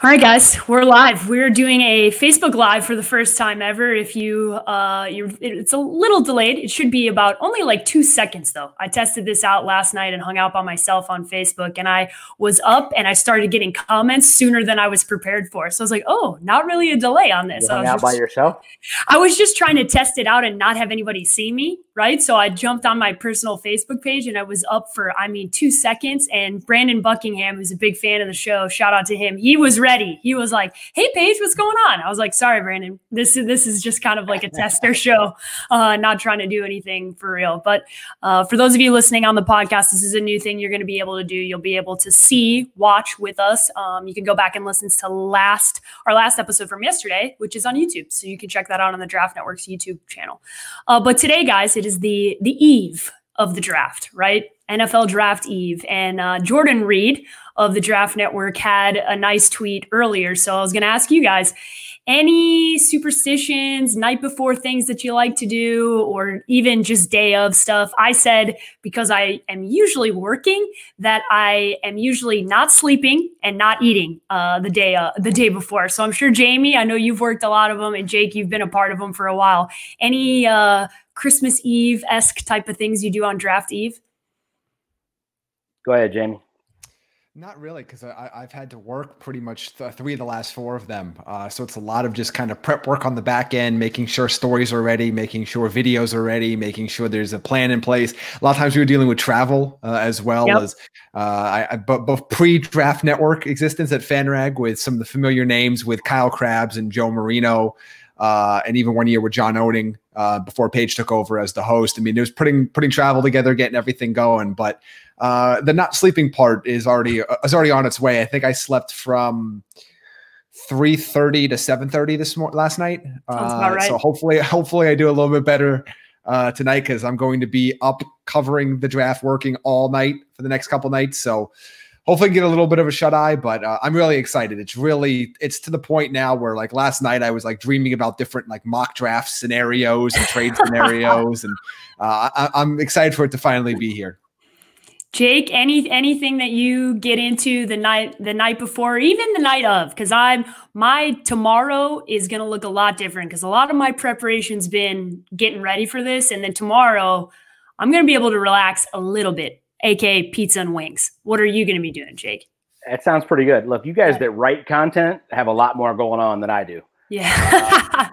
All right, guys, we're live. We're doing a Facebook Live for the first time ever. If it's a little delayed. It should be about only like 2 seconds, though. I tested this out last night and hung out by myself on Facebook, and I was up and I started getting comments sooner than I was prepared for. So I was like, oh, not really a delay on this. You hung out by yourself? I was just trying to test it out and not have anybody see me, right? So I jumped on my personal Facebook page and I was up for, 2 seconds. And Brandon Buckingham, who's a big fan of the show, shout out to him. He was ready. He was like, hey, Paige, what's going on? I was like, sorry, Brandon. This is just kind of like a tester show, not trying to do anything for real. But for those of you listening on the podcast, this is a new thing you're going to be able to do. You'll be able to watch with us. You can go back and listen to our last episode from yesterday, which is on YouTube. So you can check that out on the Draft Network's YouTube channel. But today, guys, it is the eve of the draft, right? NFL Draft Eve. And Jordan Reed of the Draft Network had a nice tweet earlier. So I was going to ask you guys, any superstitions, night before things that you like to do, or even just day of stuff? I said, because I am usually working, that I am usually not sleeping and not eating the day before. So I'm sure, Jamie, I know you've worked a lot of them, and Jake, you've been a part of them for a while. Any Christmas Eve-esque type of things you do on Draft Eve? Go ahead, Jamie. Not really, because I've had to work pretty much 3 of the last 4 of them. So it's a lot of just kind of prep work on the back end, making sure stories are ready, making sure videos are ready, making sure there's a plan in place. A lot of times we were dealing with travel as well as both pre-Draft Network existence at FanRag with some of the familiar names with Kyle Krabs and Joe Marino. And even one year with John Oding before Paige took over as the host. I mean, it was putting travel together, getting everything going. But the not sleeping part is already on its way. I think I slept from 3:30 to 7:30 last night. Right. So hopefully I do a little bit better tonight, because I'm going to be up covering the draft, working all night for the next couple nights. So hopefully get a little bit of a shut eye, but I'm really excited. It's to the point now where, like, last night I was like dreaming about different like mock draft scenarios and trade scenarios. And I'm excited for it to finally be here. Jake, anything that you get into the night before, even the night of? Because my tomorrow is going to look a lot different, because a lot of my preparation's been getting ready for this. And then tomorrow I'm going to be able to relax a little bit, aka pizza and wings. What are you going to be doing, Jake? That sounds pretty good. Look, you guys that write content have a lot more going on than I do. Yeah.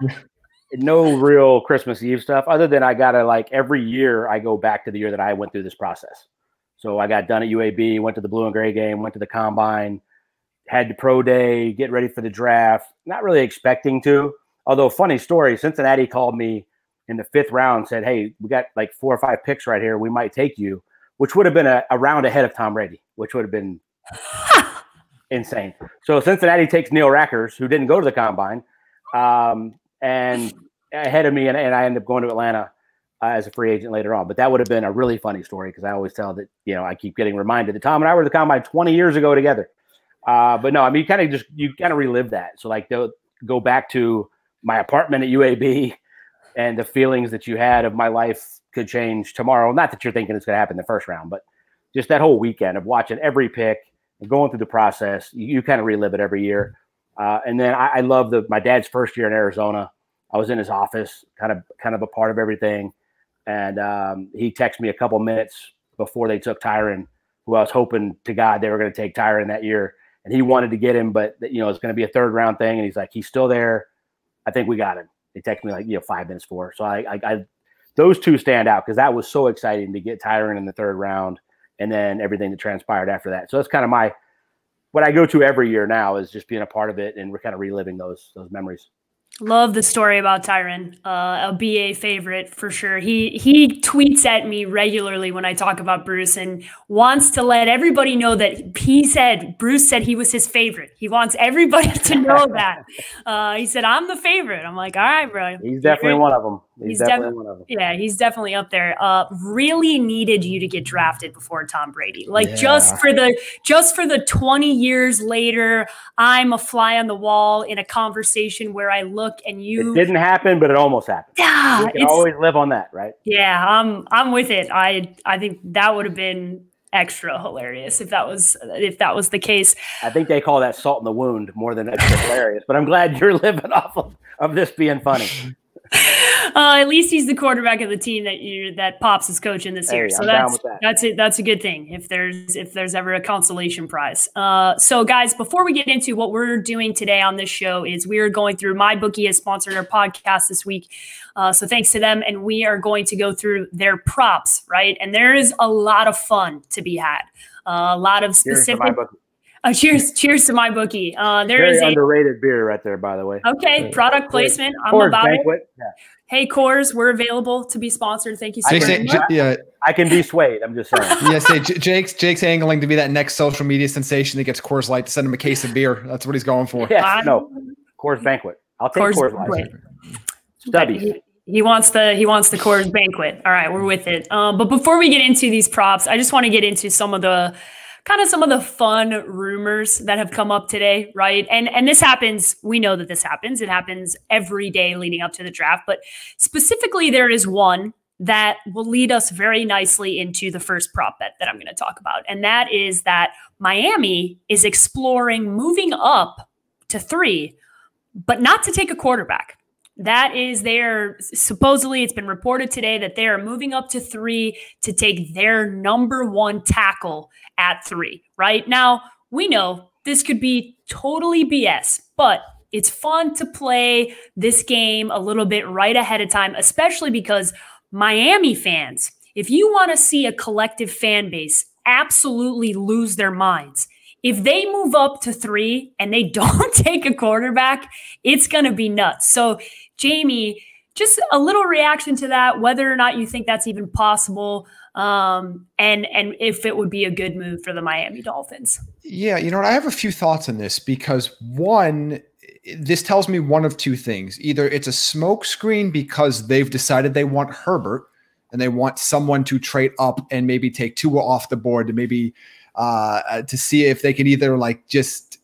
No real Christmas Eve stuff, other than I got to, like, every year I go back to the year that I went through this process. So I got done at UAB, went to the blue and gray game, went to the combine, had the pro day, get ready for the draft. Not really expecting to. Although, funny story, Cincinnati called me in the 5th round, said, hey, we got like 4 or 5 picks right here. We might take you, which would have been a round ahead of Tom Brady, which would have been insane. So Cincinnati takes Neil Rackers, who didn't go to the combine, and ahead of me, and I ended up going to Atlanta as a free agent later on. But that would have been a really funny story, because I always tell that, I keep getting reminded that Tom and I were at the combine 20 years ago together. But no, I mean, you kind of relive that. So, like, they'll go back to my apartment at UAB and the feelings that you had of my life could change tomorrow. Not that you're thinking it's going to happen in the first round, but just that whole weekend of watching every pick and going through the process, you kind of relive it every year. And then I love my dad's first year in Arizona. I was in his office, kind of a part of everything. And he texted me a couple minutes before they took Tyron, who I was hoping to God they were going to take Tyron that year. And he wanted to get him, but it's going to be a 3rd round thing. And he's like, he's still there. I think we got him. He texted me like 5 minutes before. So I those two stand out, because that was so exciting to get Tyron in the 3rd round, and then everything that transpired after that. So that's kind of what I go to every year now, is just being a part of it, and we're kind of reliving those memories. Love the story about Tyron, a BA favorite for sure. He tweets at me regularly when I talk about Bruce, and wants to let everybody know that Bruce said he was his favorite. He wants everybody to know that. He said, I'm the favorite. I'm like, all right, bro. He's definitely one of them. He's definitely one of them. Yeah, he's definitely up there. Really needed you to get drafted before Tom Brady. Like, just for the 20 years later, I'm a fly on the wall in a conversation where I look and you. It didn't happen, but it almost happened. Yeah, you can always live on that, right? Yeah, I'm with it. I think that would have been extra hilarious if that was the case. I think they call that salt in the wound more than extra hilarious. But I'm glad you're living off of this being funny. At least he's the quarterback of the team that Pops is coaching this year. So that's a good thing if there's ever a consolation prize. So guys, before we get into what we're doing today on this show, is we are going through MyBookie has sponsored our podcast this week. So thanks to them, and we are going to go through their props, right? And there is a lot of fun to be had. A lot of specific. Cheers to MyBookie. There Very is a underrated beer right there, by the way. Okay, product placement. I'm Coors about Banquet. it. Yeah. Hey, Coors, we're available to be sponsored. Thank you so much. I can be swayed. I'm just saying. Yeah, say Jake's angling to be that next social media sensation that gets Coors Light to send him a case of beer. That's what he's going for. Yeah, no, Coors Banquet. I'll take Coors Light. Stubby. He wants the Coors Banquet. All right, we're with it. But before we get into these props, I just want to get into some of the fun rumors that have come up today, right? And this happens. We know that this happens. It happens every day leading up to the draft. But specifically, there is one that will lead us very nicely into the first prop bet that I'm going to talk about. And that is that Miami is exploring moving up to 3, but not to take a quarterback. That is supposedly it's been reported today that they are moving up to 3 to take their number 1 tackle at 3. Right now, we know this could be totally BS, but it's fun to play this game a little bit right ahead of time, especially because Miami fans, if you want to see a collective fan base absolutely lose their minds, if they move up to 3 and they don't take a quarterback, it's going to be nuts. So, Jamie, just a little reaction to that, whether or not you think that's even possible, and if it would be a good move for the Miami Dolphins. Yeah, you know what? I have a few thoughts on this because, one, this tells me one of two things. Either it's a smokescreen because they've decided they want Herbert and they want someone to trade up and maybe take Tua off the board to maybe to see if they can either just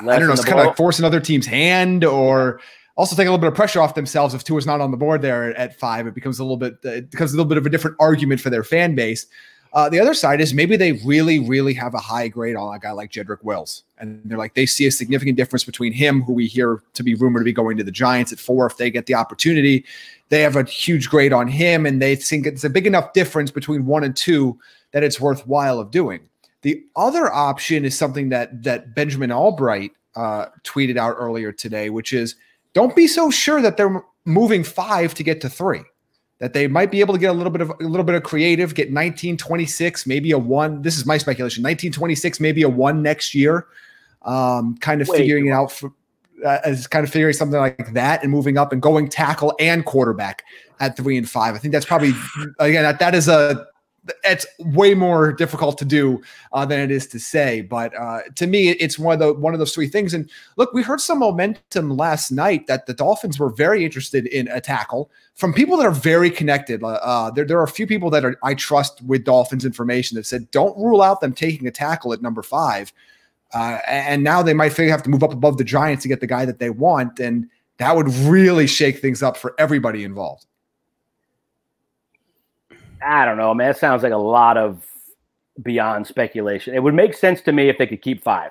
I don't know, it's kind of like force another team's hand, or also take a little bit of pressure off themselves. If Tua's not on the board there at 5, it becomes a little bit of a different argument for their fan base. The other side is maybe they really, really have a high grade on a guy like Jedrick Wills. And they're like, they see a significant difference between him, who we hear to be rumored to be going to the Giants at 4 if they get the opportunity. They have a huge grade on him, and they think it's a big enough difference between 1 and 2 that it's worthwhile of doing. The other option is something that Benjamin Albright tweeted out earlier today, which is, don't be so sure that they're moving 5 to get to 3. That they might be able to get a little bit of creative, get 1926, maybe a 1. This is my speculation. 1926, maybe a 1 next year. Figuring it out as kind of figuring something like that and moving up and going tackle and quarterback at 3 and 5. I think that's probably, again, it's way more difficult to do than it is to say. But to me, it's one of those 3 things. And look, we heard some momentum last night that the Dolphins were very interested in a tackle from people that are very connected. There are a few people that I trust with Dolphins information that said, don't rule out them taking a tackle at number 5. And now they might have to move up above the Giants to get the guy that they want. And that would really shake things up for everybody involved. I don't know, man. It sounds like a lot of beyond speculation. It would make sense to me if they could keep 5,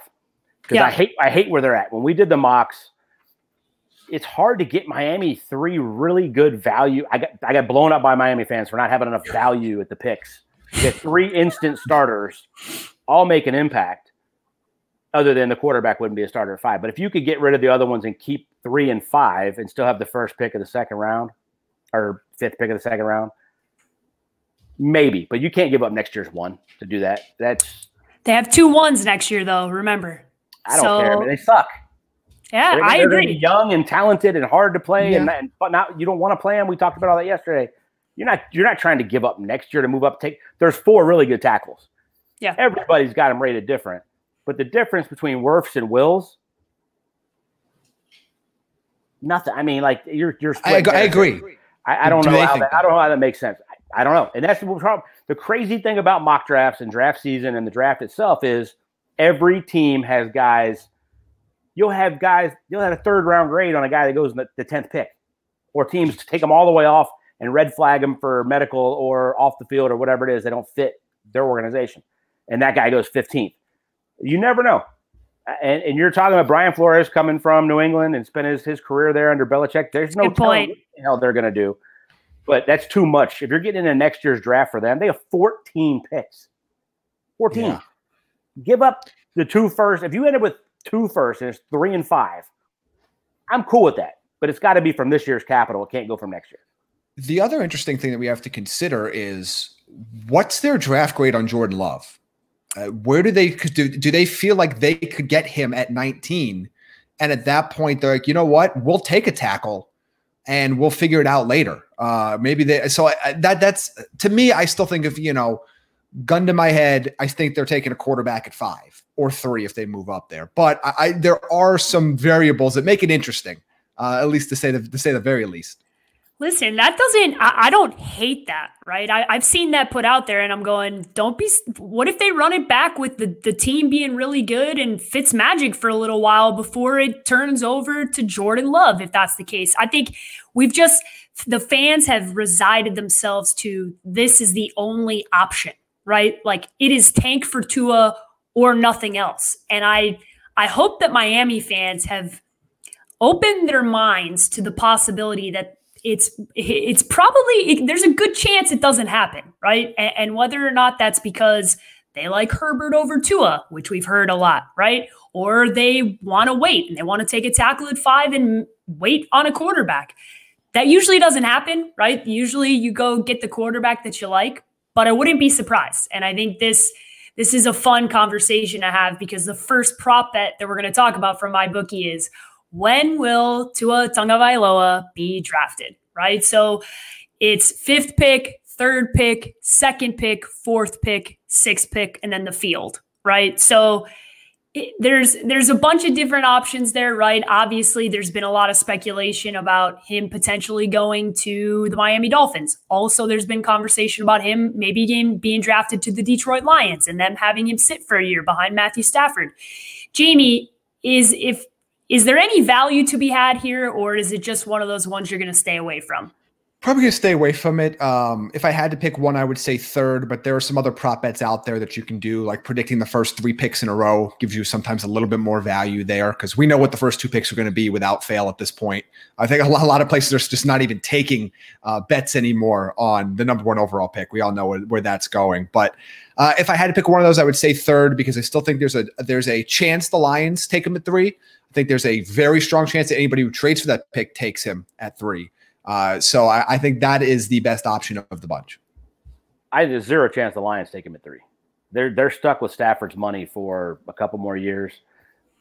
because I hate where they're at. When we did the mocks, it's hard to get Miami 3 really good value. I got blown up by Miami fans for not having enough value at the picks. You get 3 instant starters, all make an impact. Other than the quarterback wouldn't be a starter at 5. But if you could get rid of the other ones and keep 3 and 5 and still have the first pick of the second round or 5th pick of the second round. Maybe, but you can't give up next year's 1 to do that. They have 2 1s next year, though. Remember, I don't care. Man. They suck. Yeah, I agree. They're young and talented and hard to play, but not you don't want to play them. We talked about all that yesterday. You're not trying to give up next year to move up. There's 4 really good tackles. Yeah, everybody's got them rated different, but the difference between Wirfs and Wills, nothing. I mean, like you're. I agree. I don't know how that makes sense. I don't know. And that's the problem. The crazy thing about mock drafts and draft season and the draft itself is every team has guys. You'll have a 3rd round grade on a guy that goes in the 10th pick, or teams take them all the way off and red flag them for medical or off the field or whatever it is. They don't fit their organization. and that guy goes 15th. You never know. And you're talking about Brian Flores coming from New England and spent his career there under Belichick. There's no telling what the hell they're going to do. But that's too much. If you're getting into next year's draft for them, they have 14 picks. 14. Yeah. Give up the 2 first. If you end up with 2 first and it's 3 and 5, I'm cool with that. But it's got to be from this year's capital. It can't go from next year. The other interesting thing that we have to consider is what's their draft grade on Jordan Love? Where do they feel like they could get him at 19? And at that point, they're like, you know what? We'll take a tackle and we'll figure it out later. That's to me, I still think if, gun to my head, I think they're taking a quarterback at 5 or 3 if they move up there. But there are some variables that make it interesting, at least to say the very least. Listen, I don't hate that, right? I've seen that put out there and I'm going, what if they run it back with the team being really good and Fitzmagic for a little while before it turns over to Jordan Love, if that's the case? I think the fans have resided themselves to this is the only option, right? Like it is tank for Tua or nothing else. And I hope that Miami fans have opened their minds to the possibility that it's probably there's a good chance it doesn't happen, right? And whether or not that's because they like Herbert over Tua, which we've heard a lot, right? Or they want to wait and they want to take a tackle at 5 and wait on a quarterback. That usually doesn't happen, right? Usually you go get the quarterback that you like, but I wouldn't be surprised. And I think this is a fun conversation to have because the first prop bet that we're going to talk about from my bookie is when will Tua Tagovailoa be drafted, right? So it's 5th pick, 3rd pick, 2nd pick, 4th pick, 6th pick, and then the field, right? So there's a bunch of different options there, right? Obviously, there's been a lot of speculation about him potentially going to the Miami Dolphins. Also, there's been conversation about him maybe being drafted to the Detroit Lions and them having him sit for a year behind Matthew Stafford. Jamie, is there any value to be had here, or is it just one of those ones you're going to stay away from? Probably going to stay away from it. If I had to pick one, I would say 3rd, but there are some other prop bets out there that you can do, like predicting the first 3 picks in a row gives you sometimes a little bit more value there because we know what the first 2 picks are going to be without fail at this point. I think a lot of places are just not even taking bets anymore on the number 1 overall pick. We all know where that's going. But if I had to pick one of those, I would say 3rd because I still think there's a chance the Lions take him at 3. I think there's a very strong chance that anybody who trades for that pick takes him at 3. So I think that is the best option of the bunch. There's 0 chance the Lions take him at 3. They're stuck with Stafford's money for a couple more years.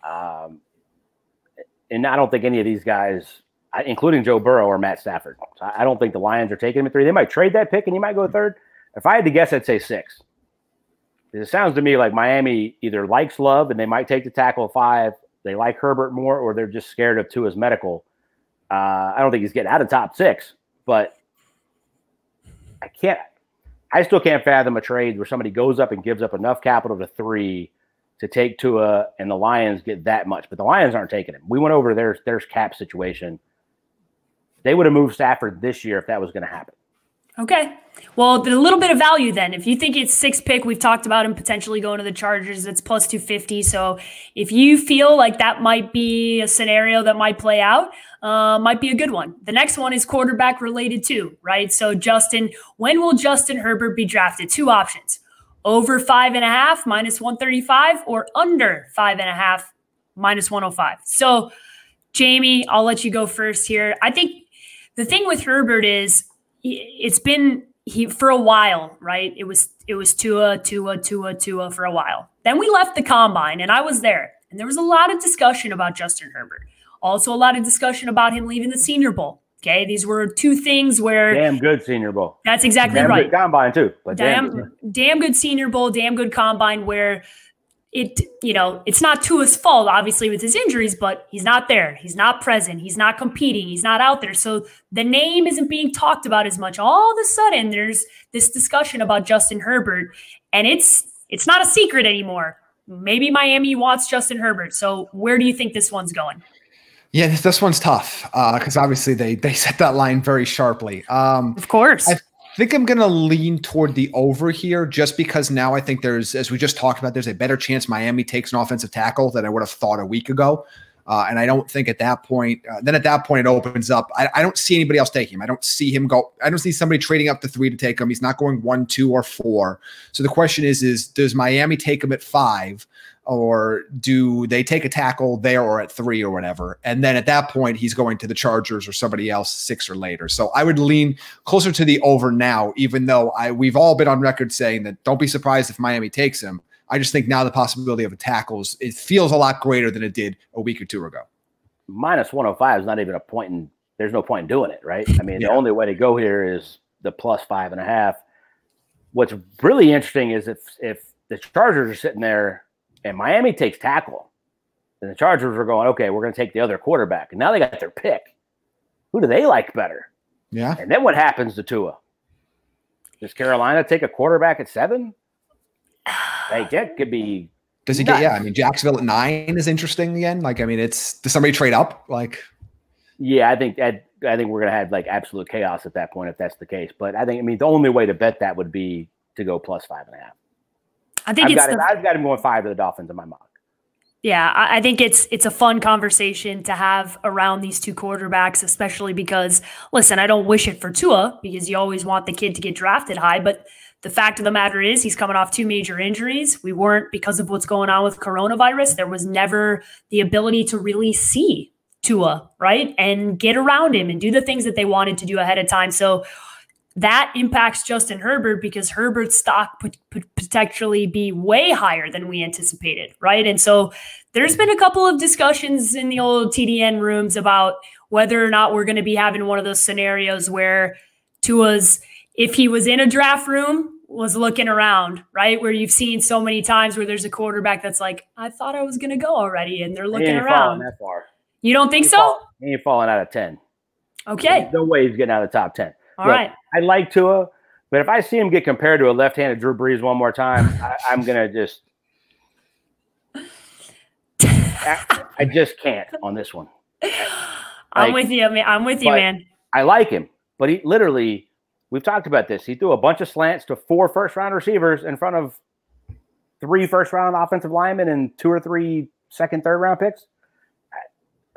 And I don't think any of these guys, including Joe Burrow or Matt Stafford, I don't think the Lions are taking him at 3. They might trade that pick and he might go 3rd. If I had to guess, I'd say 6. It sounds to me like Miami either likes Love and they might take the tackle at 5. They like Herbert more, or they're just scared of Tua's medical. I don't think he's getting out of top 6, but I still can't fathom a trade where somebody goes up and gives up enough capital to 3 to take Tua and the Lions get that much, but the Lions aren't taking him. We went over their cap situation. They would have moved Stafford this year if that was going to happen. Okay. Well, a little bit of value then. If you think it's 6th pick, we've talked about him potentially going to the Chargers. It's plus 250. So if you feel like that might be a scenario that might play out, might be a good one. The next one is quarterback related too, right? So Justin, when will Justin Herbert be drafted? 2 options: over 5.5 minus 135, or under 5.5 minus 105. So Jamie, I'll let you go first here. I think the thing with Herbert is it's been for a while, right? It was Tua for a while. Then we left the combine and I was there, and there was a lot of discussion about Justin Herbert. Also a lot of discussion about him leaving the Senior Bowl. Okay. These were 2 things where damn good Senior Bowl. That's exactly damn right. Good combine too. But damn good Senior Bowl, damn good combine where it's not Tua's fault, obviously, with his injuries, but he's not there. He's not present. He's not competing. He's not out there. So the name isn't being talked about as much. All of a sudden, there's this discussion about Justin Herbert, and it's not a secret anymore. Maybe Miami wants Justin Herbert. So where do you think this one's going? Yeah, this one's tough because obviously they set that line very sharply. Of course. think I'm going to lean toward the over here just because now I think there's, as we just talked about, there's a better chance Miami takes an offensive tackle than I would have thought a week ago. And I don't think at that point, then at that point it opens up. I don't see anybody else taking him. I don't see him go. I don't see somebody trading up to 3 to take him. He's not going 1, 2, or 4. So the question is does Miami take him at 5? Or do they take a tackle there or at 3 or whatever? And then at that point, he's going to the Chargers or somebody else 6 or later. So I would lean closer to the over now, even though we've all been on record saying that don't be surprised if Miami takes him. I just think now the possibility of a tackle it feels a lot greater than it did a week or 2 ago. Minus 105 is not even a point in – there's no point in doing it, right? I mean, the only way to go here is the plus 5.5. What's really interesting is if the Chargers are sitting there – and Miami takes tackle, and the Chargers are going, okay, we're going to take the other quarterback. And now they got their pick. Who do they like better? Yeah. And then what happens to Tua? Does Carolina take a quarterback at 7? Like, that could be. Does he get? Yeah, I mean, Jacksonville at 9 is interesting again. Like, I mean, does somebody trade up? Like, yeah, I think we're going to have like absolute chaos at that point if that's the case. But I mean, the only way to bet that would be to go plus 5.5. I think I've got him going 5 to the Dolphins in my mock. Yeah, I think it's a fun conversation to have around these two quarterbacks, especially because, listen, I don't wish it for Tua because you always want the kid to get drafted high. But the fact of the matter is he's coming off 2 major injuries. We weren't, because of what's going on with coronavirus, there was never the ability to really see Tua, right, and get around him and do the things that they wanted to do ahead of time. So that impacts Justin Herbert because Herbert's stock could potentially be way higher than we anticipated, right? And so there's been a couple of discussions in the old TDN rooms about whether or not we're going to be having one of those scenarios where Tua's, if he was in a draft room, was looking around, right? Where you've seen so many times where there's a quarterback that's like, I thought I was going to go already, and they're looking around. That far. You don't think so? He ain't falling out of 10. Okay. There's no way he's getting out of the top 10. All right. I like Tua, but if I see him get compared to a left-handed Drew Brees one more time, I'm going to just – I just can't on this one. I'm with you, man. I like him, but he literally – we've talked about this. He threw a bunch of slants to 4 first-round receivers in front of 3 first-round offensive linemen and 2 or 3 second, third-round picks.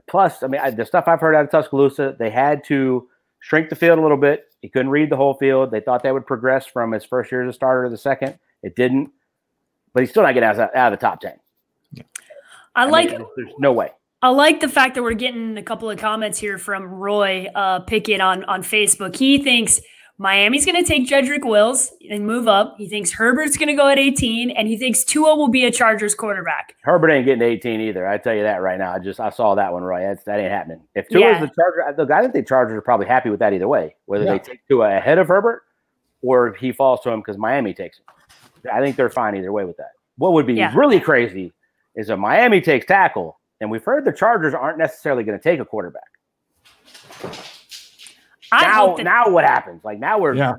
Plus, I mean, the stuff I've heard out of Tuscaloosa, they had to shrink the field a little bit. He couldn't read the whole field. They thought that would progress from his first year as a starter to the second. It didn't. But he's still not getting out of the top 10. Yeah. I mean, there's no way. I like the fact that we're getting a couple of comments here from Roy Pickett on Facebook. He thinks Miami's going to take Jedrick Wills and move up. He thinks Herbert's going to go at 18, and he thinks Tua will be a Chargers quarterback. Herbert ain't getting 18 either. I tell you that right now. I saw that one, Roy. That ain't happening. If Tua's the Charger, look, I think the Chargers are probably happy with that either way, whether they take Tua ahead of Herbert or if he falls to him because Miami takes him. I think they're fine either way with that. What would be really crazy is if Miami takes tackle, and we've heard the Chargers aren't necessarily going to take a quarterback. Now what happens? Like now we're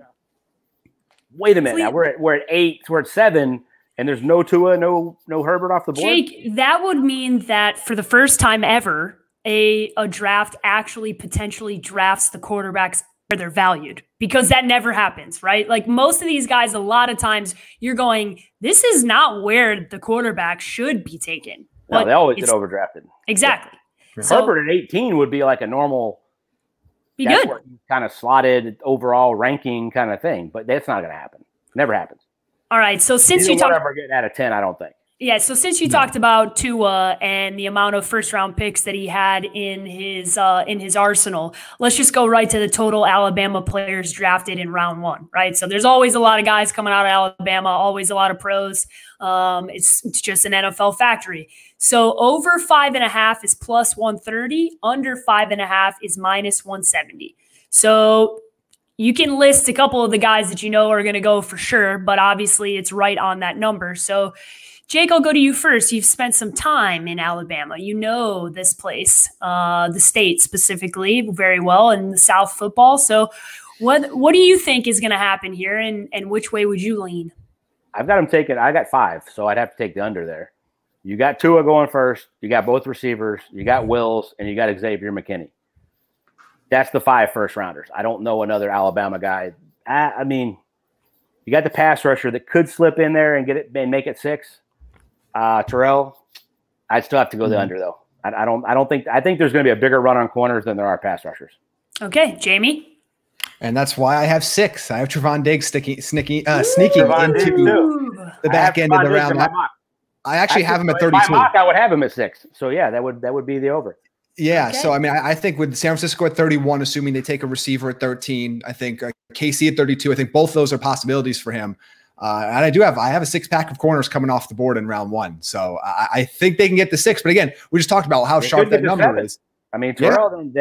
wait a minute. Now we're at 8, we're at 7, and there's no Tua, no Herbert off the board. Jake, that would mean that for the first time ever, a draft actually potentially drafts the quarterbacks where they're valued, because that never happens, right? Like most of these guys, a lot of times you're going, this is not where the quarterback should be taken. No, they always get overdrafted. Exactly. Yeah. So Herbert at 18 would be like a normal. Be good. Kind of slotted overall ranking kind of thing, but that's not going to happen. Never happens. All right. So since you talked about getting out of 10, I don't think. Yeah. So since you talked about Tua and the amount of first-round picks that he had in his arsenal, let's just go right to the total Alabama players drafted in round 1. Right. So there's always a lot of guys coming out of Alabama, always a lot of pros. It's just an NFL factory. So over 5.5 is plus 130. Under 5.5 is minus 170. So you can list a couple of the guys that you know are going to go for sure, but obviously it's right on that number. So Jake, I'll go to you first. You've spent some time in Alabama. You know this place, the state specifically, very well, and the South football. So what do you think is going to happen here, and which way would you lean? I've got them taken. I got 5, so I'd have to take the under there. You got Tua going first. You got both receivers. You got Wills, and you got Xavier McKinney. That's the 5 first-rounders. I don't know another Alabama guy I mean, you got the pass rusher that could slip in there and get it and make it 6. Terrell, I'd still have to go the under though. I think there's going to be a bigger run on corners than there are pass rushers. Okay, Jamie. And that's why I have 6. I have Trevon Diggs sneaking into the back end of the round. I actually have him at 32. My mock, I would have him at 6. So yeah, that would be the over. Yeah. Okay. So I mean, I think with San Francisco at 31, assuming they take a receiver at 13, I think KC at 32. I think both of those are possibilities for him. And I have a 6-pack of corners coming off the board in round 1. So I think they can get the 6. But again, we just talked about how sharp that number 7. is. I mean, Terrell, I'd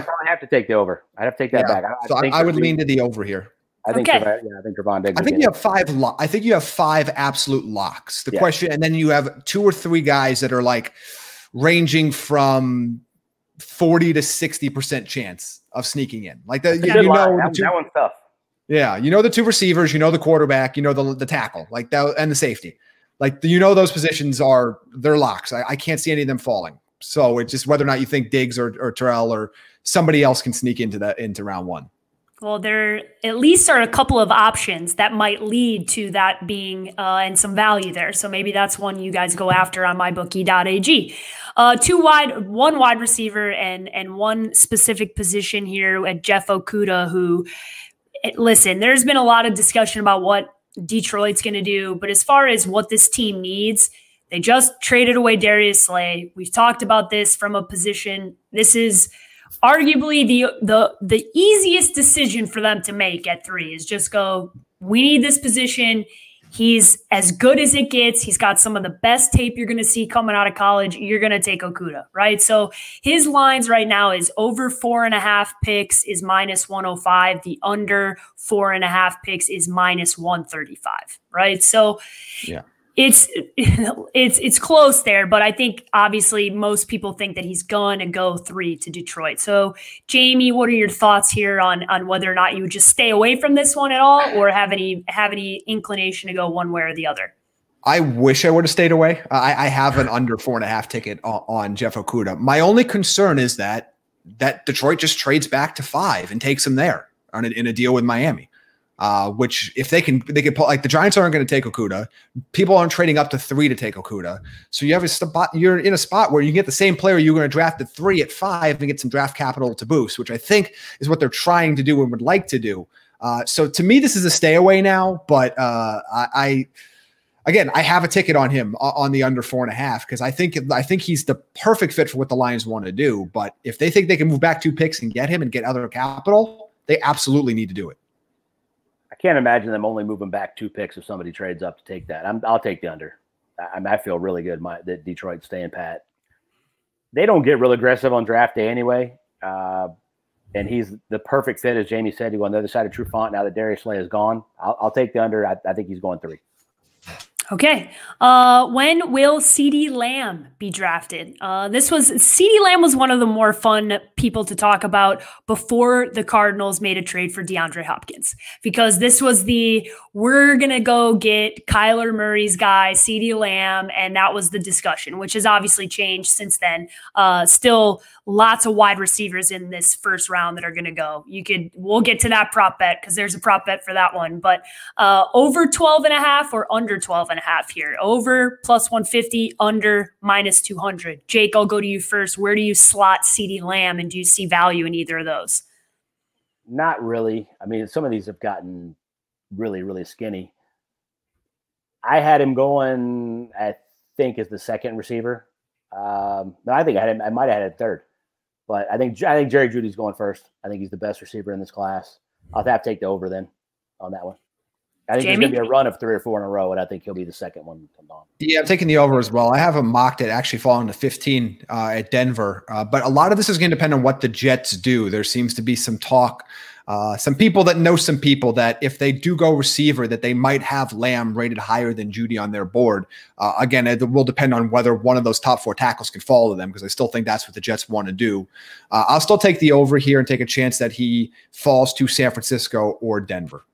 probably have to take the over. I'd have to take that back. I would lean to the over here. I think Trevon Diggs. I think you have 5. I think you have 5 absolute locks. The question, and then you have 2 or 3 guys that are like ranging from 40 to 60% chance of sneaking in. Like that one's tough. Yeah, the 2 receivers, the quarterback, the tackle, like that, and the safety. Like those positions they're locks. I can't see any of them falling. So it's just whether or not you think Diggs or Terrell or somebody else can sneak into round 1. Well, there at least are a couple of options that might lead to that being and some value there. So maybe that's one you guys go after on mybookie.ag. 1 wide receiver and 1 specific position here at Jeff Okudah, who, listen, there's been a lot of discussion about what Detroit's going to do, but as far as what this team needs, they just traded away Darius Slay. We've talked about this from a position. This is arguably the easiest decision for them to make at 3 is just go, we need this position. He's as good as it gets. He's got some of the best tape you're going to see coming out of college. You're going to take Okudah, right? So his lines right now is over 4.5 picks is -105. The under 4.5 picks is -135, right? So yeah. It's close there, but I think obviously most people think that he's going to go 3 to Detroit. So Jamie, what are your thoughts here on whether or not you would just stay away from this one at all, or have any inclination to go one way or the other? I wish I would have stayed away. I have an under 4.5 ticket on Jeff Okudah. My only concern is that Detroit just trades back to 5 and takes him there in a deal with Miami. Which if they can pull, like the Giants aren't going to take Okudah. People aren't trading up to 3 to take Okudah. So you're in a spot where you can get the same player you're going to draft at 3 at 5 and get some draft capital to boost, which I think is what they're trying to do and would like to do. So to me, this is a stay away now, but I have a ticket on him on the under 4.5 because I think he's the perfect fit for what the Lions want to do. But if they think they can move back 2 picks and get him and get other capital, they absolutely need to do it. I can't imagine them only moving back 2 picks if somebody trades up to take that. I'll take the under. I feel really good that Detroit's staying pat. They don't get real aggressive on draft day anyway. And he's the perfect fit, as Jamie said, to go on the other side of Trufant now that Darius Slay is gone. I'll take the under. I think he's going 3. Okay. When will CeeDee Lamb be drafted? CeeDee Lamb was one of the more fun people to talk about before the Cardinals made a trade for DeAndre Hopkins, because this was we're going to go get Kyler Murray's guy, CeeDee Lamb. And that was the discussion, which has obviously changed since then. Still lots of wide receivers in this first round that are going to go. We'll get to that prop bet because there's a prop bet for that one, but over 12.5 or under 12.5 here. Over +150, under -200. Jake, I'll go to you first. Where do you slot CeeDee Lamb, and do you see value in either of those? Not really. I mean, some of these have gotten really, really skinny. I had him going, I think, as the second receiver. No, I think I might have had it third. But I think Jerry Jeudy's going first. I think he's the best receiver in this class. I'll have to take the over then on that one. I think there's going to be a run of 3 or 4 in a row, and I think he'll be the second one to come on. Yeah, I'm taking the over as well. I have him mocked at actually falling to 15 at Denver. But a lot of this is going to depend on what the Jets do. There seems to be some talk, some people that know some people that if they do go receiver, that they might have Lamb rated higher than Jeudy on their board. Again, it will depend on whether one of those top 4 tackles can fall to them, because I still think that's what the Jets want to do. I'll still take the over here and take a chance that he falls to San Francisco or Denver.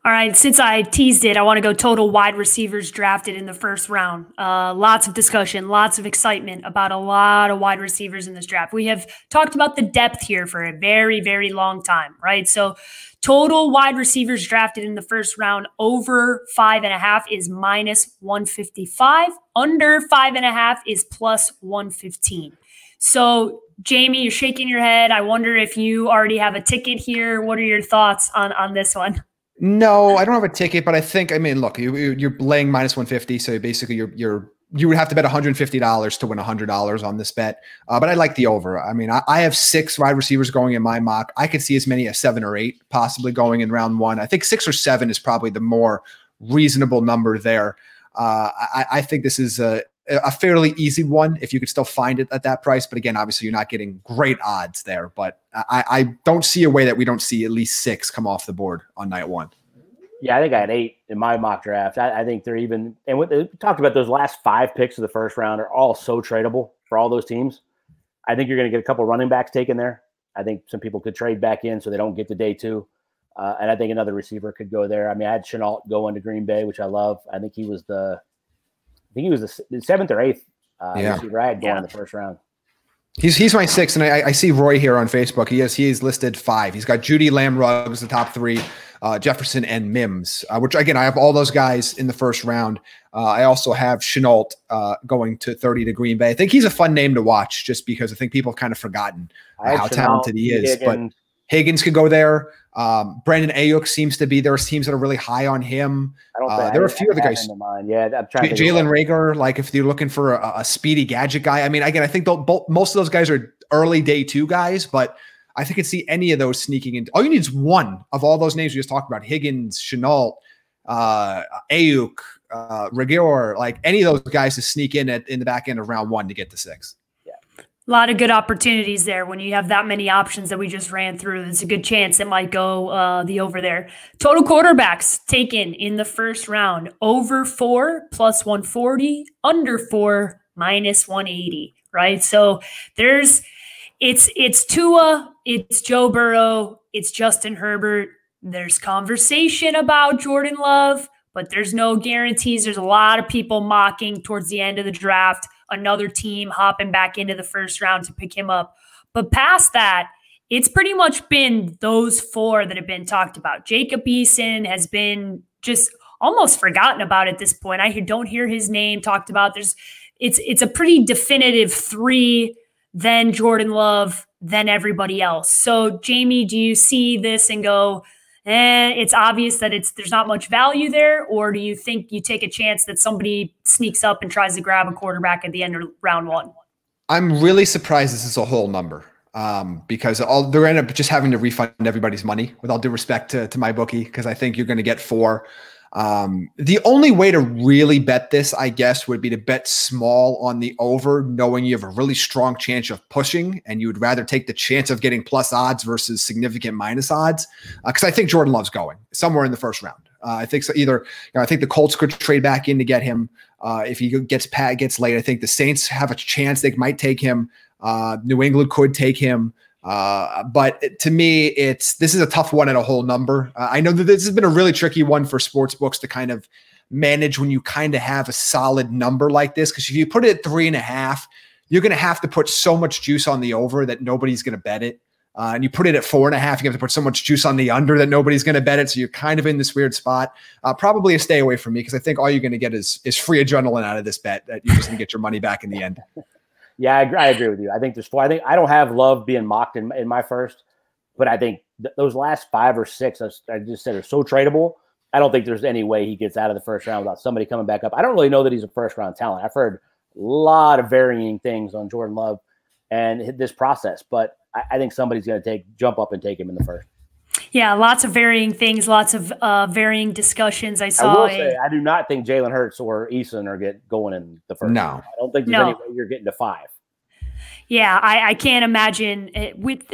All right, since I teased it, I want to go total wide receivers drafted in the first round. Lots of discussion, lots of excitement about a lot of wide receivers in this draft. We have talked about the depth here for a very, very long time, right? So total wide receivers drafted in the first round over 5.5 is -155. Under 5.5 is +115. So Jamie, you're shaking your head. I wonder if you already have a ticket here. What are your thoughts on this one? No, I don't have a ticket, but I mean, look, you're laying -150, so basically you would have to bet $150 to win $100 on this bet. But I like the over. I mean, I have 6 wide receivers going in my mock. I could see as many as 7 or 8 possibly going in round 1. I think 6 or 7 is probably the more reasonable number there. I think this is a fairly easy one if you could still find it at that price. But again, obviously you're not getting great odds there, but I don't see a way that we don't see at least 6 come off the board on night 1. Yeah, I think I had 8 in my mock draft. I think they're even, and what we talked about, those last 5 picks of the first round are all so tradable for all those teams. I think you're going to get a couple running backs taken there. I think some people could trade back in so they don't get to day 2. And I think another receiver could go there. I mean, I had Shenault go into Green Bay, which I love. I think he was the 7th or 8th receiver I had going in the first round. He's my 6th, and I see Roy here on Facebook. He is listed 5. He's got Judy, Lamb, Ruggs, the top 3, Jefferson, and Mims, which again, I have all those guys in the first round. I also have Shenault going to 30 to Green Bay. I think he's a fun name to watch just because I think people have kind of forgotten how talented he is. But Higgins could go there. Brandon Ayuk seems to be, there are teams that are really high on him. There are a few other guys. Yeah, I'm trying to Jalen Reagor, like if you're looking for a speedy gadget guy. I mean, again, I think most of those guys are early day 2 guys, but I think I see any of those sneaking in. All you need is one of all those names we just talked about: Higgins, Shenault, Ayuk, Reagor, like any of those guys to sneak in the back end of round 1 to get to 6. A lot of good opportunities there when you have that many options that we just ran through. There's a good chance it might go the over there. Total quarterbacks taken in the first round: over 4 +140, under 4 -180. Right, so it's Tua, it's Joe Burrow, it's Justin Herbert. There's conversation about Jordan Love, but there's no guarantees. There's a lot of people mocking towards the end of the draft another team hopping back into the first round to pick him up. But past that, it's pretty much been those 4 that have been talked about. Jacob Eason has been just almost forgotten about at this point. I don't hear his name talked about. It's a pretty definitive 3, then Jordan Love, then everybody else. So Jamie, do you see this and go, it's obvious that there's not much value there? Or do you think you take a chance that somebody sneaks up and tries to grab a quarterback at the end of round 1? I'm really surprised this is a whole number because they're end up just having to refund everybody's money, with all due respect to my bookie, because I think you're going to get 4. The only way to really bet this, I guess, would be to bet small on the over, knowing you have a really strong chance of pushing, and you would rather take the chance of getting plus odds versus significant minus odds. Because I think Jordan Love's going somewhere in the first round. I think so. Either I think the Colts could trade back in to get him. If he gets late, I think the Saints have a chance they might take him. New England could take him. But to me, this is a tough one at a whole number. I know that this has been a really tricky one for sports books to kind of manage when you kind of have a solid number like this, because if you put it at 3.5, you're going to have to put so much juice on the over that nobody's going to bet it. And you put it at 4.5, you have to put so much juice on the under that nobody's going to bet it. So you're kind of in this weird spot. Probably a stay away from me, because I think all you're going to get is free adrenaline out of this bet, that you're just going to get your money back in the end. Yeah, I agree with you. I think there's 4. I think I don't have Love being mocked in my first, but I think those last 5 or 6, I just said, are so tradable. I don't think there's any way he gets out of the first round without somebody coming back up. I don't really know that he's a first round talent. I've heard a lot of varying things on Jordan Love and this process, but I think somebody's going to jump up and take him in the first. Yeah, lots of varying things, lots of varying discussions. I will say, I do not think Jalen Hurts or Eason are going in the first. No, round. I don't think there's any way you're getting to 5. Yeah, I can't imagine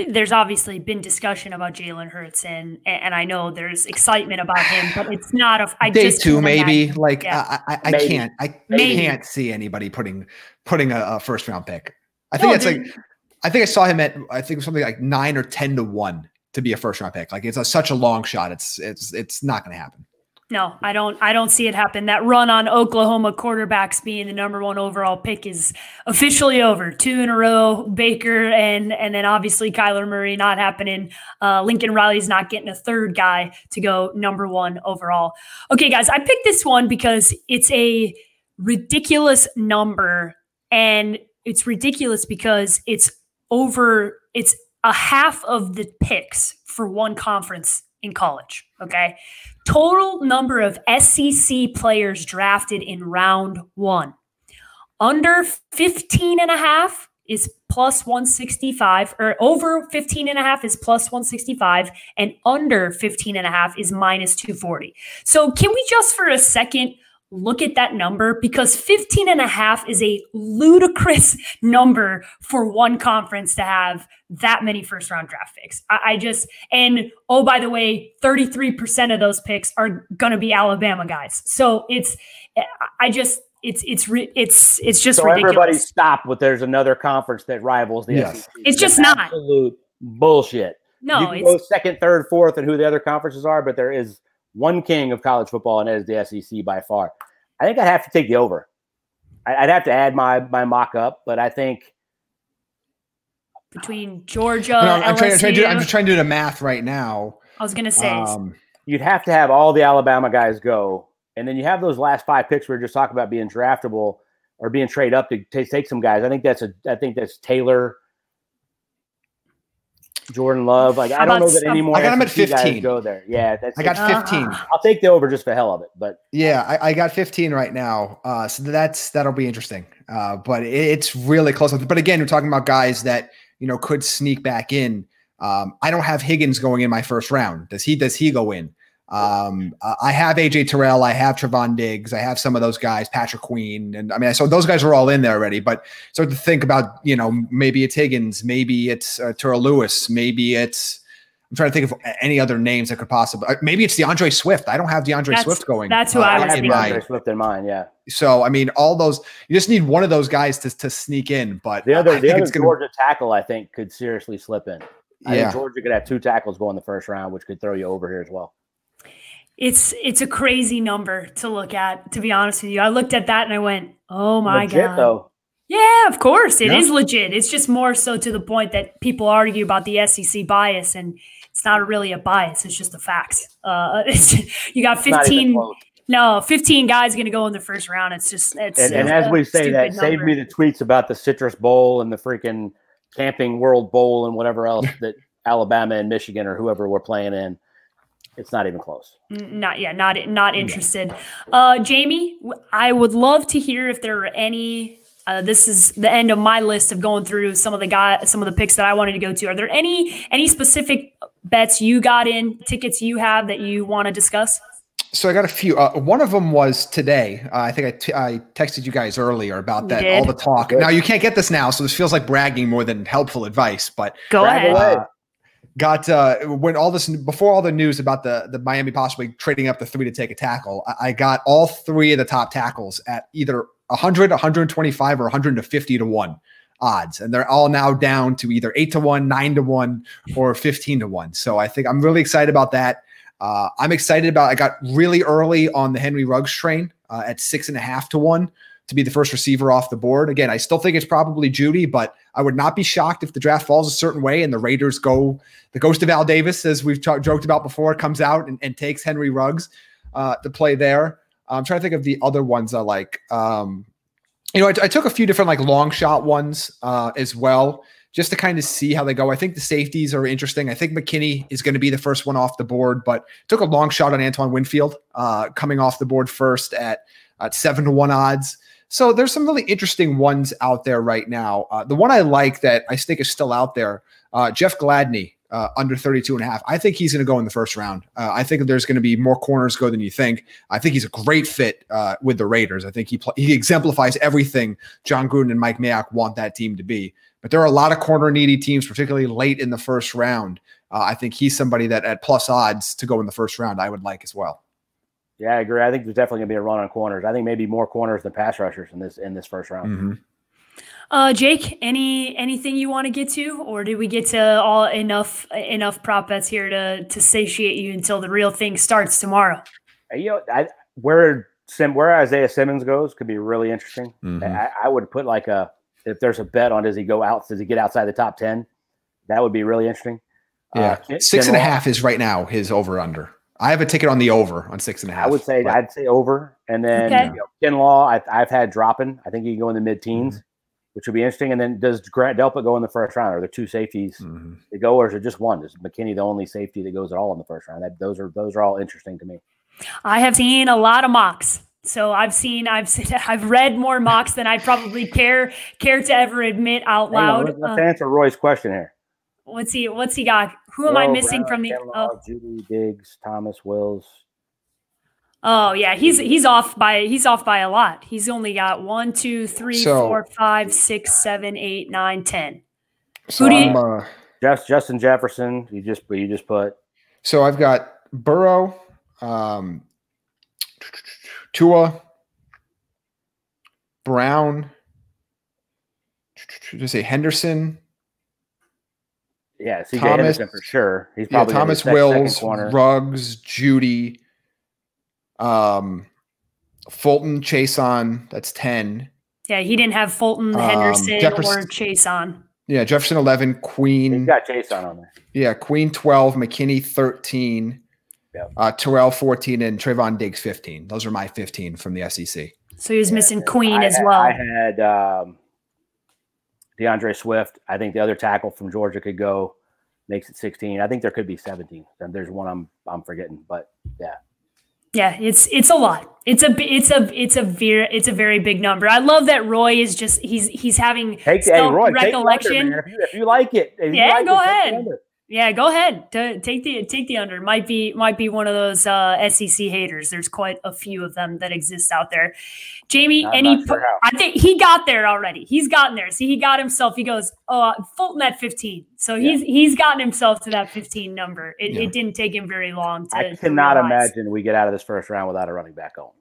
there's obviously been discussion about Jalen Hurts, and I know there's excitement about him, but it's not a day 2 maybe. Imagine. Like yeah. I can't see anybody putting a first round pick. I think I saw him at something like 9 or 10 to 1 to be a first round pick. Like it's such a long shot. It's not going to happen. No, I don't see it happen. That run on Oklahoma quarterbacks being the number 1 overall pick is officially over. 2 in a row, Baker and then obviously Kyler Murray not happening. Lincoln Riley's not getting a third guy to go number 1 overall. Okay, guys, I picked this one because it's a ridiculous number, and it's ridiculous because it's a half of the picks for one conference in college. Okay. Total number of SEC players drafted in round 1. Under 15.5 is plus 165, or over 15.5 is plus 165, and under 15.5 is minus 240. So can we just for a second look at that number? Because 15.5 is a ludicrous number for one conference to have that many first round draft picks. And oh, by the way, 33% of those picks are going to be Alabama guys. So it's just so ridiculous. Everybody stop with there's another conference that rivals the SEC. It's just not absolute bullshit. No, you can go second, third, fourth, and who the other conferences are, but there is one king of college football, and that is the SEC by far. I think I'd have to take the over. I'd have to add my mock up, but I think between Georgia, I'm LSU, just trying to do the math right now. I was going to say you'd have to have all the Alabama guys go, and then you have those last 5 picks we were just talking about being draftable or being trade up to take some guys. I think that's Taylor, Jordan Love. Like I don't know that anymore. I got him at 15. Go there. Yeah, I got 15. I'll take the over just for the hell of it. But yeah, I got 15 right now. So that'll be interesting. But it's really close. But again, we're talking about guys that could sneak back in. I don't have Higgins going in my first round. Does he go in? I have AJ Terrell. I have Trevon Diggs. I have some of those guys, Patrick Queen. And I mean, so those guys are all in there already, but start to think about, maybe it's Higgins, maybe it's Terrell Lewis, maybe I'm trying to think of any other names that could possibly, maybe it's DeAndre Swift. I don't have DeAndre Swift going. That's who I was thinking. DeAndre Swift in mind. Yeah. So, I mean, all those, you just need one of those guys to sneak in, but the other Georgia tackle, I think could seriously slip in. I think Georgia could have 2 tackles go in the first round, which could throw you over here as well. It's a crazy number to look at, to be honest with you. I looked at that and I went, oh my God. Though. Yeah, of course. It is legit. It's just more so to the point that people argue about the SEC bias, and it's not really a bias. It's just the facts. You got 15 guys going to go in the first round. It's just, and as we say that, save me the tweets about the Citrus Bowl and the freaking Camping World Bowl and whatever else that Alabama and Michigan or whoever we're playing in. It's not even close. Not interested. Jamie, I would love to hear if there are any. This is the end of my list of going through some of the picks that I wanted to go to. Are there any specific bets you got in, tickets you have that you want to discuss? So I got a few. One of them was today. I think I texted you guys earlier about that. All the talk. Now you can't get this now, so this feels like bragging more than helpful advice. But go ahead. Got when all this before all the news about the Miami possibly trading up the 3 to take a tackle, I got all 3 of the top tackles at either 100, 125, or 150 to 1 odds, and they're all now down to either 8 to 1, 9 to 1, or 15 to 1. So I think I'm really excited about that. I'm excited about. I got really early on the Henry Ruggs train at 6.5 to 1 to be the first receiver off the board. Again, I still think it's probably Judy, but I would not be shocked if the draft falls a certain way and the Raiders go the ghost of Al Davis, as we've joked about before, comes out and takes Henry Ruggs to play there. I'm trying to think of the other ones I like. I took a few different like long shot ones as well, just to kind of see how they go. I think the safeties are interesting. I think McKinney is going to be the first one off the board, but took a long shot on Antoine Winfield coming off the board first at 7 to 1 odds. So there's some really interesting ones out there right now. The one I like that I think is still out there, Jeff Gladney, under 32.5. I think he's going to go in the first round. I think there's going to be more corners go than you think. I think he's a great fit with the Raiders. I think he exemplifies everything John Gruden and Mike Mayock want that team to be. But there are a lot of corner needy teams, particularly late in the first round. I think he's somebody that at plus odds to go in the first round I would like as well. Yeah, I agree. I think there's definitely going to be a run on corners. I think maybe more corners than pass rushers in this first round. Mm-hmm. Jake, anything you want to get to, or did we get to all enough prop bets here to satiate you until the real thing starts tomorrow? Where Isaiah Simmons goes could be really interesting. I would put if there's a bet on does he get outside the top 10, that would be really interesting. Yeah, 6.5 is right now his over under. I have a ticket on the over on 6.5. I'd say over, and then Kinlaw I've had dropping. I think he can go in the mid-teens, which would be interesting. And then does Grant Delpit go in the first round? Are there two safeties that go, or is it just one? Is McKinney the only safety that goes at all in the first round? Those are all interesting to me. I have seen a lot of mocks. So I've read more mocks than I probably care to ever admit out loud. Let's answer Roy's question here. What's he got? Who am I missing from the Judy, Diggs, Thomas, Wills? Oh yeah, he's off by a lot. He's only got 1, 2, 3, 4, 5, 6, 7, 8, 9, 10. So I'm Justin Jefferson. You just put. So I've got Burrow, Tua, Brown. Did I say Henderson? Yeah, CJ Henderson for sure. He's probably Thomas Wills, Ruggs, Judy, Fulton, Chason. That's 10. Yeah, he didn't have Fulton, Henderson, or Chason. Yeah, Jefferson 11, Queen. He's got Chason on there. Yeah, Queen 12, McKinney 13, Terrell 14, and Trayvon Diggs 15. Those are my 15 from the SEC. So he was missing Queen as well. I had DeAndre Swift. I think the other tackle from Georgia could go, makes it 16. I think there could be 17. And there's one I'm forgetting, but yeah. Yeah, it's a lot. It's a very big number. I love that Roy is just he's having Roy, recollection. Take if you like it. Go ahead. Yeah, go ahead. Take the under. Might be one of those SEC haters. There's quite a few of them that exist out there. Jamie, I think he got there already. He's gotten there. See, he got himself. He goes, Fulton at 15. So he's gotten himself to that 15 number. It didn't take him very long to. I cannot imagine we get out of this first round without a running back going.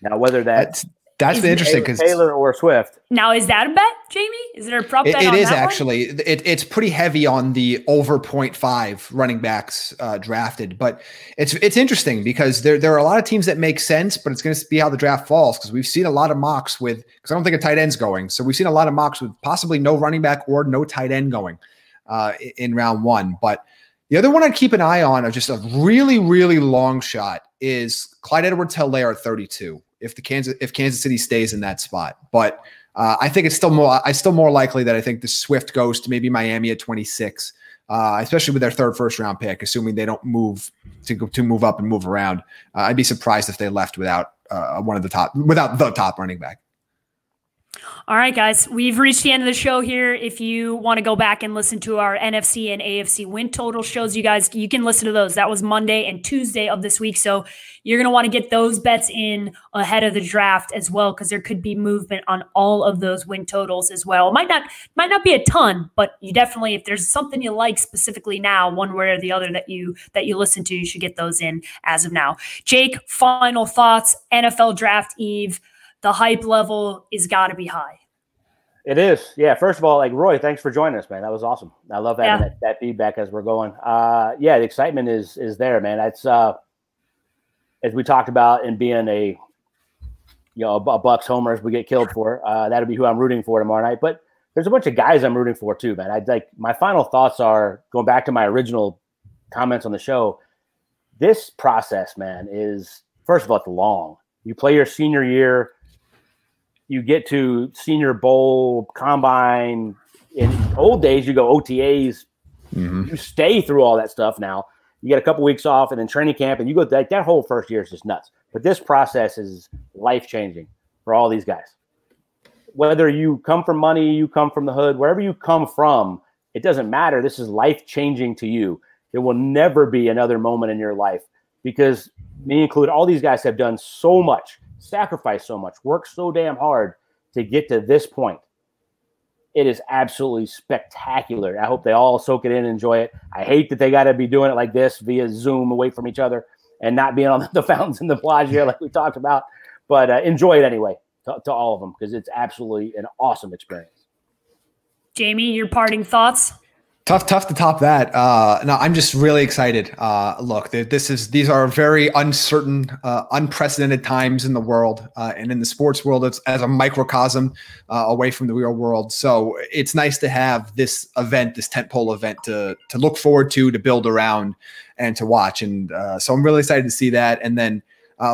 Now, whether that's the interesting because Taylor or Swift. Now, is that a bet, Jamie? Is there a prop bet? It on is that actually. It's pretty heavy on the over 0.5 running backs drafted, but it's interesting because there are a lot of teams that make sense, but it's going to be how the draft falls because we've seen a lot of mocks because I don't think a tight end's going. So we've seen a lot of mocks with possibly no running back or no tight end going in round one. But the other one I'd keep an eye on, of just a really, really long shot, is Clyde Edwards-Helaire at 32. If Kansas City stays in that spot, but I think it's still more likely that I think the Swift goes to maybe Miami at 26, especially with their third first round pick, assuming they don't move to move up and move around. I'd be surprised if they left without the top running back. All right, guys, we've reached the end of the show here. If you want to go back and listen to our NFC and AFC win total shows, you can listen to those. That was Monday and Tuesday of this week. So you're going to want to get those bets in ahead of the draft as well, because there could be movement on all of those win totals as well. It might not be a ton, but you definitely, if there's something you like specifically now, one way or the other that you listen to, you should get those in as of now. Jake, final thoughts, NFL draft eve. The hype level is got to be high. It is. Yeah. First of all, Roy, thanks for joining us, man. That was awesome. I love having that feedback as we're going. The excitement is there, man. It's as we talked about, and being a Bucks homer as we get killed for, that'll be who I'm rooting for tomorrow night. But there's a bunch of guys I'm rooting for too, man. My final thoughts are, going back to my original comments on the show. This process, man, is, first of all, it's long. You play your senior year. You get to Senior Bowl, Combine. In old days, you go OTAs. Mm-hmm. You stay through all that stuff now. You get a couple weeks off and then training camp, and you go that whole first year is just nuts. But this process is life-changing for all these guys. Whether you come from money, you come from the hood, wherever you come from, it doesn't matter. This is life-changing to you. There will never be another moment in your life, because me included, all these guys have done so much, sacrificed so much, worked so damn hard to get to this point. It is absolutely spectacular. I hope they all soak it in and enjoy it. I hate that they got to be doing it like this via Zoom, away from each other, and not being on the fountains in the Bellagio like we talked about. But enjoy it anyway. to all of them because it's absolutely an awesome experience. Jamie, your parting thoughts? Tough to top that. No, I'm just really excited. Look, these are very uncertain, unprecedented times in the world, and in the sports world, it's as a microcosm away from the real world. So it's nice to have this event, this tentpole event, to look forward to build around, and to watch. And so I'm really excited to see that. And then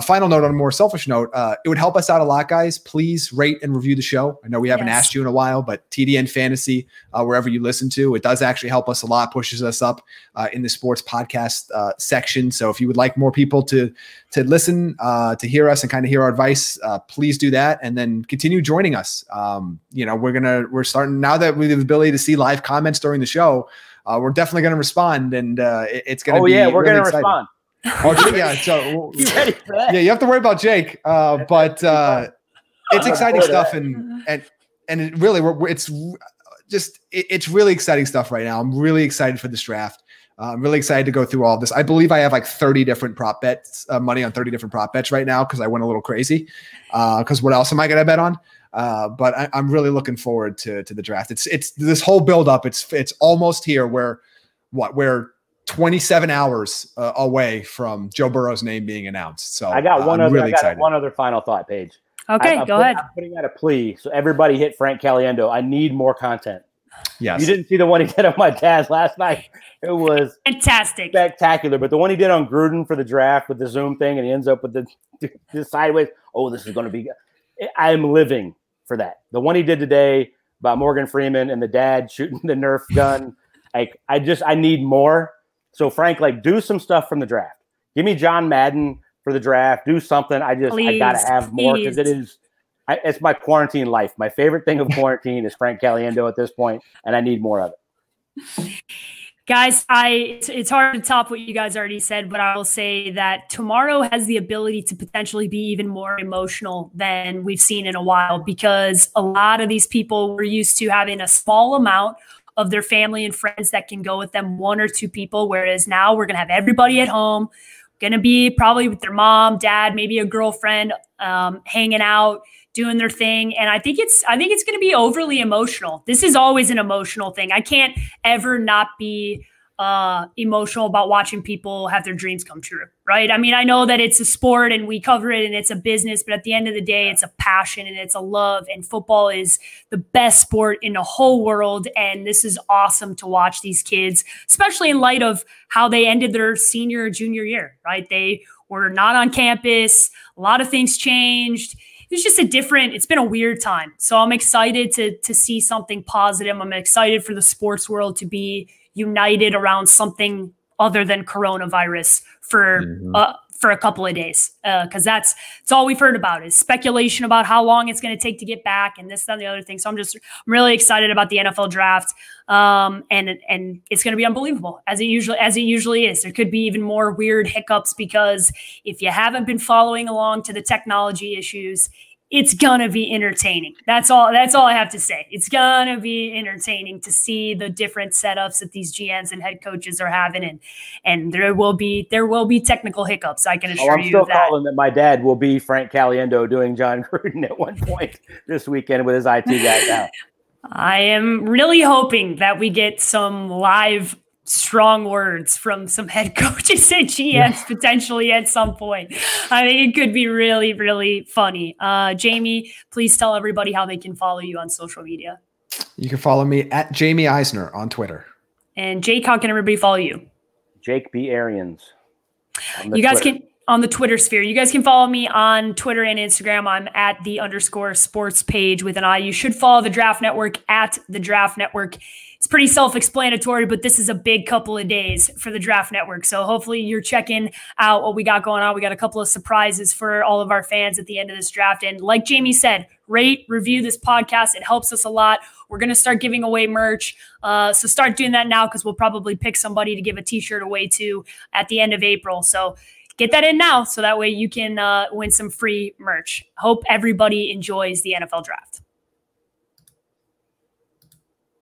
final note, on a more selfish note, it would help us out a lot, guys. Please rate and review the show. I know we haven't asked you in a while, but TDN Fantasy, wherever you listen to, it does actually help us a lot, pushes us up in the sports podcast section. So if you would like more people to listen, to hear us and kind of hear our advice, please do that. And then continue joining us. We're starting now that we have the ability to see live comments during the show. We're definitely going to respond, and it's going to be we're really going to respond. Oh, yeah. So you ready for that? Yeah, you have to worry about Jake, but it's exciting stuff, and it really, it's really exciting stuff right now. I'm really excited for this draft. I'm really excited to go through all this. I believe I have like 30 different prop bets, money on 30 different prop bets right now because I went a little crazy. Because what else am I going to bet on? But I'm really looking forward to the draft. It's this whole build up. It's almost here. We're 27 hours away from Joe Burrow's name being announced. So I got one other final thought, Paige. Okay, go ahead. I'm putting out a plea. So everybody hit Frank Caliendo. I need more content. Yes. You didn't see the one he did on my Taz last night. It was fantastic, spectacular. But the one he did on Gruden for the draft with the Zoom thing, and he ends up with the sideways. Oh, this is going to be good. I'm living for that. The one he did today about Morgan Freeman and the dad shooting the Nerf gun. I need more. So Frank, do some stuff from the draft. Give me John Madden for the draft. Do something. I got to have more because it's my quarantine life. My favorite thing of quarantine is Frank Caliendo at this point, and I need more of it. Guys, it's hard to top what you guys already said, but I will say that tomorrow has the ability to potentially be even more emotional than we've seen in a while because a lot of these people were used to having a small amount of their family and friends that can go with them, one or two people, whereas now we're going to have everybody at home, going to be probably with their mom, dad, maybe a girlfriend, hanging out, doing their thing. And I think it's going to be overly emotional. This is always an emotional thing. I can't ever not be emotional about watching people have their dreams come true, right? I mean, I know that it's a sport and we cover it and it's a business, but at the end of the day, it's a passion and it's a love, and football is the best sport in the whole world. And this is awesome to watch these kids, especially in light of how they ended their senior or junior year, right? They were not on campus. A lot of things changed. It's just it's been a weird time. So I'm excited to see something positive. I'm excited for the sports world to be united around something other than coronavirus for a couple of days. Cause that's all we've heard about is speculation about how long it's going to take to get back and this, that, and the other thing. So I'm really excited about the NFL draft. And it's going to be unbelievable as it usually is. There could be even more weird hiccups because if you haven't been following along to the technology issues, it's gonna be entertaining. That's all I have to say. It's gonna be entertaining to see the different setups that these GMs and head coaches are having, and there will be technical hiccups. I can assure you. I'm still calling that my dad will be Frank Caliendo doing John Gruden at one point this weekend with his IT guy now. I am really hoping that we get some live strong words from some head coaches and GMs potentially at some point. I think it could be really, really funny. Jamie, please tell everybody how they can follow you on social media. You can follow me at Jamie Eisner on Twitter. And Jake, how can everybody follow you? Jake B. Arians. You guys can on the Twitter sphere. You guys can follow me on Twitter and Instagram. I'm at _sports page with an I. You should follow the Draft Network at the Draft Network. It's pretty self-explanatory, but this is a big couple of days for the Draft Network. So hopefully you're checking out what we got going on. We got a couple of surprises for all of our fans at the end of this draft. And like Jamie said, rate, review this podcast. It helps us a lot. We're going to start giving away merch. So start doing that now because we'll probably pick somebody to give a t-shirt away to at the end of April. So get that in now so that way you can win some free merch. Hope everybody enjoys the NFL draft.